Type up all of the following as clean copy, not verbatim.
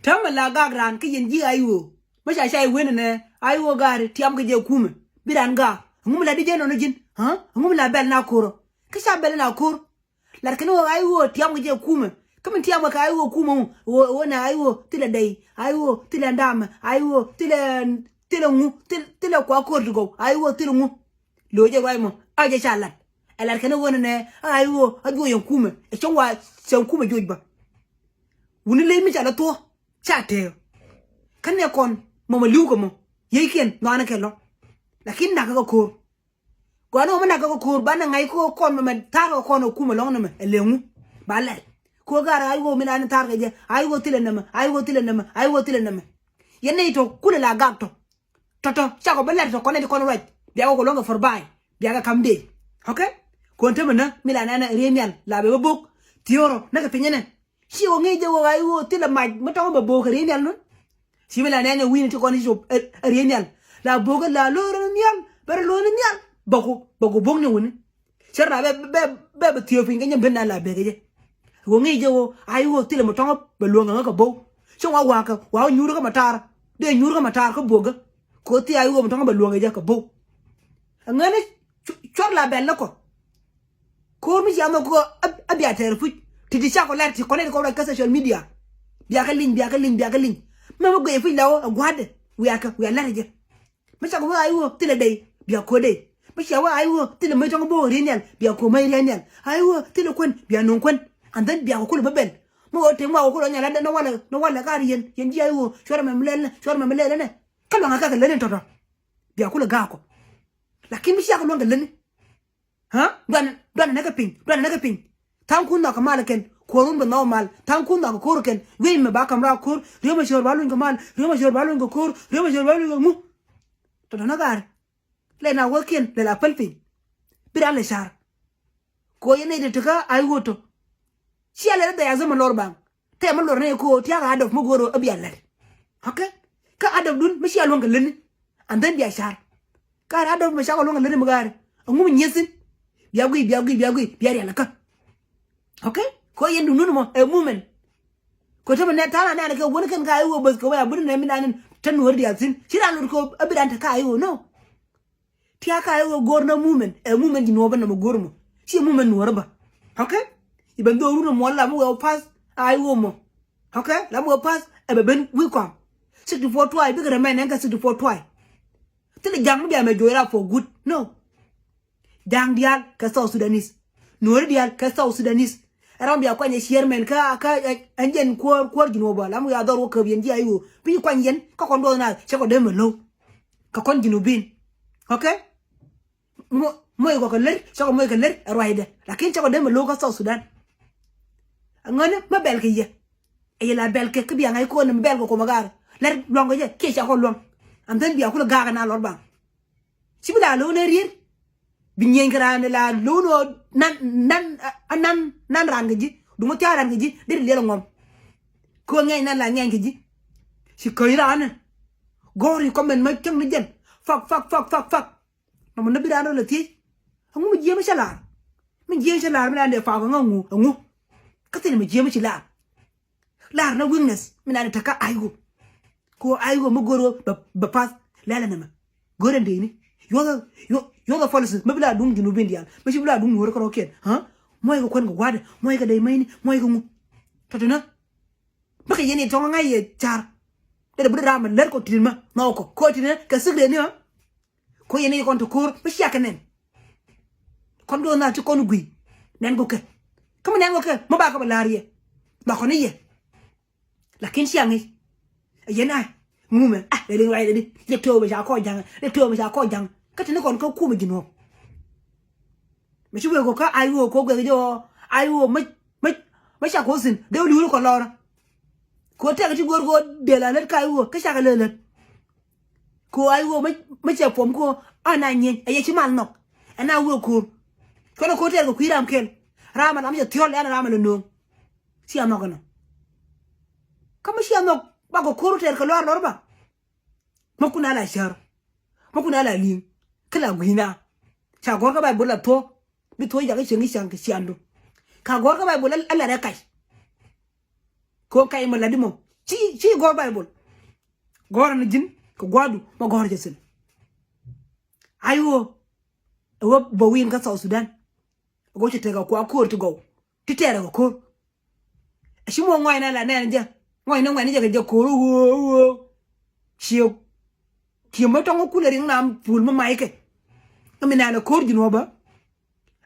Tama la gagran ki yin ji ayo. Masha shay wene ayo gari tiam ke je kume. Biran ga. Ngum la dije no jin. Ha? Ngum la bel na kuro. Kisha bel na kuro. La kanu ayo tiam ke je kume. Kamin tiam ka ayo kume wona ayo tile dai. Ayo tile ndama. Ayo tile ngu tile kwa kordugo. Ayo tile ngu. Loje waimo. Aje chalat. Ala kanu wona ayo ajo yon kume. E chonwa sen kume jojba. Wuni le mi chala to. Chate. Kan ne kon mama liugo mo. Yeken no ana kelo. Lakin na ka ko. Ko no mana ka ko bana ngai ko kon mama taro kon kuma long na me elengu. Bala. Ko gara ayo mi na tar ga je. Ayo tile na me. Ayo tile na me. Ayo tile na me. Yene to kula la gakto. Toto chako bala to kon kon right. Biya ko longa for buy. Biya ka kamde. Okay? Ko ntema na mi la na remial la be bok. Tioro na ka pinyene. Si o ngeje wo ayo tile maj mata ko bo remial no. Si me la nanya win to kon jo remial. La boga la loro nyal ber loro nyal bako bong ne woni serna be tiyo finga nyam benna la begeje wo ngi jewo ayo tile mo tongo be longa ngaka bo so wa nyuru ka matar de nyuru ka matar ko boga ko ti ayo mo tongo be longa je ka bo ngane chor la bella ko mi jamo ko abia terfu ti cha ko lerti ko ne ko ka social media biya ka link mama go e fi lawo gwade we are large. Masha ko ayo tile dai biya ko dai masha wa ayo tile mai tongo bo renial biya ko mai renial ayo tile kon biya non kon and then biya ko babel mo te mo ko nyala no wala gari yen ji ayo shora memlele ne kalo ngaka ka lene toto biya ko ga ko lakini misha ko longa lene ha dan na ka ping tan kun na ka malaken ko rumba normal tan kun na ko korken we me ba kamra kor rema shor balun ga mal rema shor balun ga kor rema shor balun ga mu to na gar le na woken le la pelpin bira le shar ko yene de tuka ay woto si ala da ya zama lorban te ma lor ne ko ti ga adof mo goro abiyalla okay ka adof dun mi si alon ga len and then biya shar ka adof ma sha alon ga len mo gar ngum nyesin biya gui biya ri alaka okay ko yendu nunu mo e mumen ko to ne tana ne ka woni kan ka ayo bas ko ya burin ne mi nanin tan wardi alsin sira lur ko abiranta ka ayo no ti aka ayo gorna mumen e mumen jino bana mo gormo si mumen no warba okay iban do runo mo la mo pass ayo mo okay la mo pass e be ben we come 64 twice bigger remain en ka 64 twice tele jang bi ame joira for good no jang dial ka South Sudanese no dial ka South Sudanese aram biya kwanye chairman ka anjen ko jino ba lamu ya dor ko bien ji ayo bi kwanyen ka kondo na se ko dem lo ka kon jino bin okay mo ko ko ler se ko mo ko ler roide lakin se ko dem lo ka South Sudan ngane ma bel ke ye e la bel ke biya ngai ko na bel ko magar ler longo je ke se ko long am den biya ko ga na lor ba sibila lo ne rir binyen grane la lono nan rangaji du mo tiaran gaji dir lelo ngom ko ngay nan la ngay gaji si koyrana gori komen ma kem ni jen fak no mo nabi dano la ti ngu mo jema shalar min jema shalar mi ande fa ko ngu katin mi jema shalar lar na weakness min ande taka aygo ko aygo mo goro ba pas lala na ma gore ndini yo ga policy mabila dum jinu bindial mashi bila dum wor ko ken ha moy ko kon ko gwade moy ko day mayni moy ko mu tatuna baka yene to nga ye char de bu drama ler ko tinma ma ko tinna ka sigre ni ha ko yene ko to kur mashi akanen kon do na ci kon gui nen ko ke kam nen ko ke mo ba ko balariye ba ko ni ye lakin si angi yena mumen le ngai de to be ja ko jang katene kon ko kuma jino me chiwe ko ka ayo ko gwe jo ayo ma sha ko sin de lu ko lora ko te ga ci gor go de la let ka ayo ka sha ka le ko ayo ma che pom ko ana nyen aye ci mal nok ana wo ko ko te ko kwiram ken rama na mi tiol ana rama no si amoko no kama si amok ba ko ko te ko lor ba mo kuna la shar mo kuna la lim kala guina cha gor ka bai bola to bi to ya ga shingi shangi shiando ka gor ka bai bola Allah da kai ko kai mo ladimo chi go Bible gor na jin ko gwadu ma gor jesin ayo wo bo win ka South Sudan go ci tega ko akor to go ti tere ko shi mo ngwai na la na nje ngwai na ngwai ni je ko wo chiyo ki mo to ko le ring na pul ma mai ke mi na na kor jino ba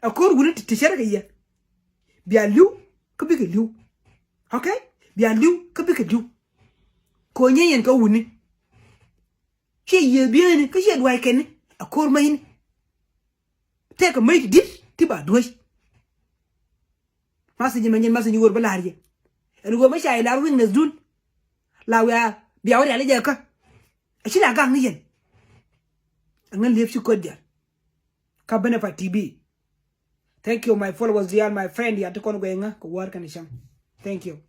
akor guni ti shere ke ya bia liu ko bi ke liu okay bia liu ko bi ke liu ko nyen ko wuni che ye bien ni ko che dwai ken akor mai ni te ko mai dit ti ba dwai masaji manyen masaji wor bala harje en go ma shay la wing na dun la wa bia wori ale je ka shi la gang ni yen ngan lep shi ko dia ka Benefa TV. Thank you, my followers, dear, my friend. You have to go and go work and thank you.